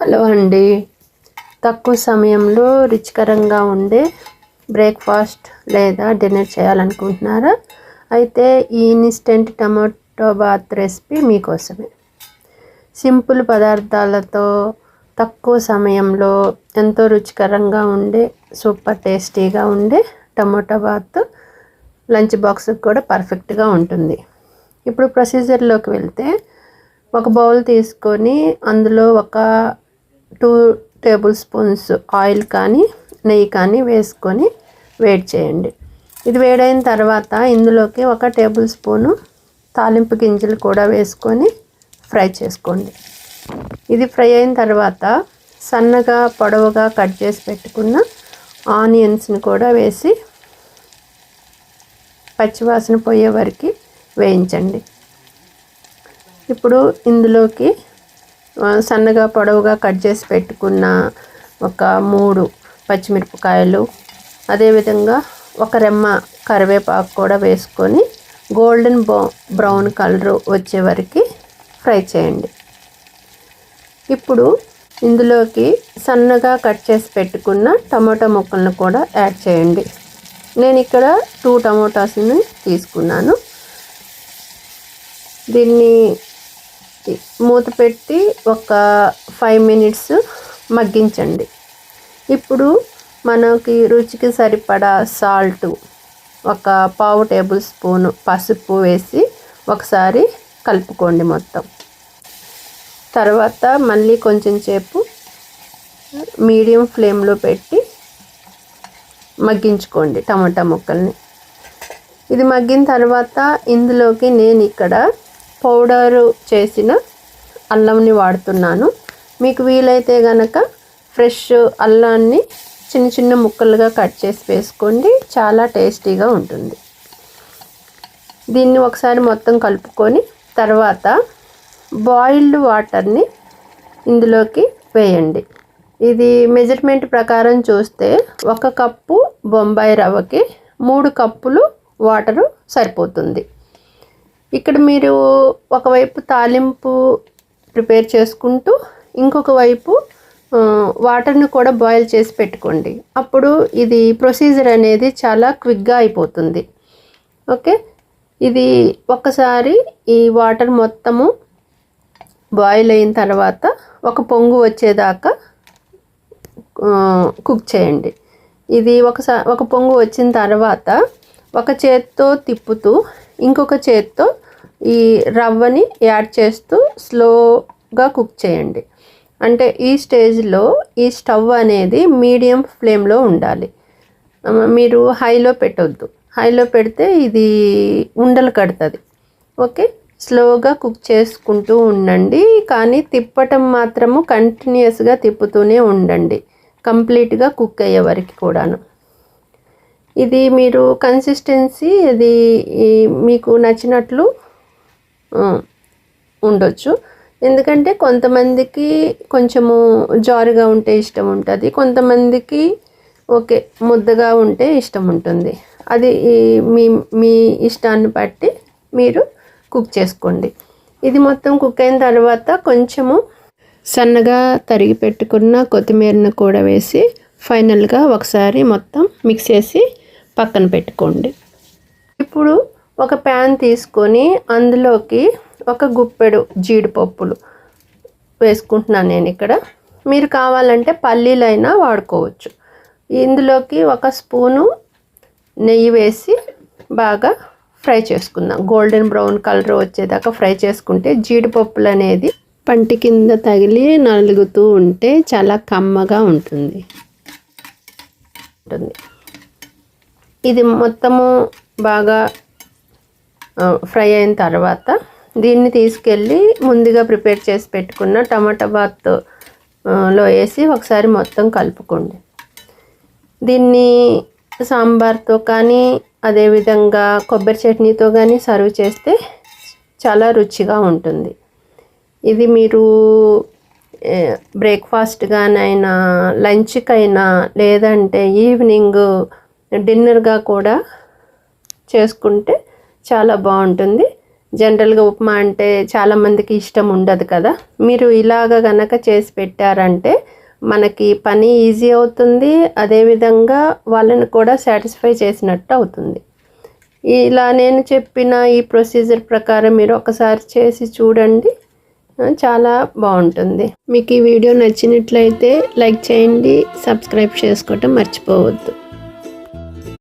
Hello అండి. తక్కువ సమయంలో రుచికరంగా ఉండే బ్రేక్ఫాస్ట్ లేదా డిన్నర్ చేయాలనుకుంటున్నారా? అయితే ఈ ఇన్స్టెంట్ టమాటో బాత్ రెసిపీ మీకోసమే. సింపుల్ పదార్థాలతో తక్కువ సమయంలో ఎంతో రుచికరంగా ఉండే సూపర్ టేస్టీగా ఉండే టమాటో బాత్ లంచ్ బాక్స్కి కూడా పర్ఫెక్ట్గా ఉంటుంది. ఇప్పుడు ప్రొసీజర్లోకి వెళ్తే, ఒక బౌల్ తీసుకొని అందులో ఒక 2 టేబుల్ స్పూన్స్ ఆయిల్ కానీ నెయ్యి కానీ వేసుకొని వేడి చేయండి. ఇది వేడైన తర్వాత ఇందులోకి 1 టేబుల్ స్పూను తాలింపు గింజలు కూడా వేసుకొని ఫ్రై చేసుకోండి. ఇది ఫ్రై అయిన తర్వాత సన్నగా పొడవుగా కట్ చేసి పెట్టుకున్న ఆనియన్స్ని కూడా వేసి పచ్చివాసన పోయే వరకు వేయించండి. ఇప్పుడు ఇందులోకి సన్నగా పొడవుగా కట్ చేసి పెట్టుకున్న ఒక 3 పచ్చిమిరపకాయలు, అదేవిధంగా 1 రెమ్మ కరివేపాకు కూడా వేసుకొని గోల్డెన్ బ్రౌన్ కలర్ వచ్చే వరకు ఫ్రై చేయండి. ఇప్పుడు ఇందులోకి సన్నగా కట్ చేసి పెట్టుకున్న టమాటా ముక్కలను కూడా యాడ్ చేయండి. నేను ఇక్కడ 2 టమాటాస్ని తీసుకున్నాను. దీన్ని మూత పెట్టి ఒక 5 మినిట్స్ మగ్గించండి. ఇప్పుడు మనకి రుచికి సరిపడా సాల్ట్, 1/4 టేబుల్ స్పూను పసుపు వేసి ఒకసారి కలుపుకోండి మొత్తం. తర్వాత మళ్ళీ కొంచెం సేపు మీడియం ఫ్లేమ్లో పెట్టి మగ్గించుకోండి టమాటా ముక్కల్ని. ఇది మగ్గిన తర్వాత ఇందులోకి నేను ఇక్కడ పౌడరు చేసిన అల్లంని వాడుతున్నాను. మీకు వీలైతే గనక ఫ్రెష్ అల్లాన్ని చిన్న చిన్న ముక్కలుగా కట్ చేసి వేసుకోండి, చాలా టేస్టీగా ఉంటుంది. దీన్ని ఒకసారి మొత్తం కలుపుకొని తర్వాత బాయిల్డ్ వాటర్ని ఇందులోకి వేయండి. ఇది మెజర్మెంట్ ప్రకారం చూస్తే 1 కప్పు బొంబాయి రవ్వకి 3 కప్పులు వాటరు సరిపోతుంది. ఇక్కడ మీరు ఒకవైపు తాలింపు ప్రిపేర్ చేసుకుంటూ ఇంకొక వైపు వాటర్ని కూడా బాయిల్ చేసి పెట్టుకోండి. అప్పుడు ఇది ప్రొసీజర్ అనేది చాలా క్విక్గా అయిపోతుంది. ఓకే, ఇది ఒకసారి ఈ వాటర్ మొత్తము బాయిల్ అయిన తర్వాత ఒక పొంగు వచ్చేదాకా కుక్ చేయండి. ఇది ఒక పొంగు వచ్చిన తర్వాత ఒక చేత్తో తిప్పుతూ ఇంకొక చేత్తో ఈ రవ్వని యాడ్ చేస్తూ స్లోగా కుక్ చేయండి. అంటే ఈ స్టేజ్లో ఈ స్టవ్ అనేది మీడియం ఫ్లేమ్లో ఉండాలి. మీరు హైలో పెట్టొద్దు. హైలో పెడితే ఇది ఉండలు కడుతుంది. ఓకే, స్లోగా కుక్ చేసుకుంటూ ఉండండి, కానీ తిప్పటం మాత్రము కంటిన్యూస్గా తిప్పుతూనే ఉండండి, కంప్లీట్గా కుక్ అయ్యే వరకు కూడాను. ఇది మీరు కన్సిస్టెన్సీ ఇది మీకు నచ్చినట్లు ఉండొచ్చు. ఎందుకంటే కొంతమందికి కొంచెము జారుగా ఉంటే ఇష్టం ఉంటుంది, కొంతమందికి ఓకే ముద్దగా ఉంటే ఇష్టం ఉంటుంది. అది మీ ఇష్టాన్ని బట్టి మీరు కుక్ చేసుకోండి. ఇది మొత్తం కుక్ అయిన తర్వాత కొంచెము సన్నగా తరిగి పెట్టుకున్న కొత్తిమీరను కూడా వేసి ఫైనల్గా ఒకసారి మొత్తం మిక్స్ చేసి పక్కన పెట్టుకోండి. ఇప్పుడు ఒక ప్యాన్ తీసుకొని అందులోకి 1 గుప్పెడు జీడిపప్పులు వేసుకుంటున్నాను నేను ఇక్కడ. మీరు కావాలంటే పల్లీలైనా వాడుకోవచ్చు. ఇందులోకి 1 స్పూను నెయ్యి వేసి బాగా ఫ్రై చేసుకుందాం. గోల్డెన్ బ్రౌన్ కలర్ వచ్చేదాకా ఫ్రై చేసుకుంటే జీడిపప్పులు అనేది పంటి కింద తగిలి నలుగుతూ ఉంటే చాలా కమ్మగా ఉంటుంది. ఇది మొత్తము బాగా ఫ్రై అయిన తర్వాత దీన్ని తీసుకెళ్ళి ముందుగా ప్రిపేర్ చేసి పెట్టుకున్న టమాటా బాత్లో వేసి ఒకసారి మొత్తం కలుపుకోండి. దీన్ని సాంబార్తో కానీ అదేవిధంగా కొబ్బరి చట్నీతో కానీ సర్వ్ చేస్తే చాలా రుచిగా ఉంటుంది. ఇది మీరు బ్రేక్ఫాస్ట్గానైనా, లంచ్కైనా, లేదంటే ఈవినింగ్ డిన్నర్గా కూడా చేసుకుంటే చాలా బాగుంటుంది. జనరల్గా ఉప్మా అంటే చాలామందికి ఇష్టం ఉండదు కదా. మీరు ఇలాగ గనక చేసి పెట్టారంటే మనకి పని ఈజీ అవుతుంది, అదేవిధంగా వాళ్ళని కూడా సాటిస్ఫై చేసినట్టు అవుతుంది. ఇలా నేను చెప్పిన ఈ ప్రొసీజర్ ప్రకారం మీరు ఒకసారి చేసి చూడండి, చాలా బాగుంటుంది. మీకు ఈ వీడియో నచ్చినట్లయితే లైక్ చేయండి, సబ్స్క్రైబ్ చేసుకోవటం మర్చిపోవద్దు.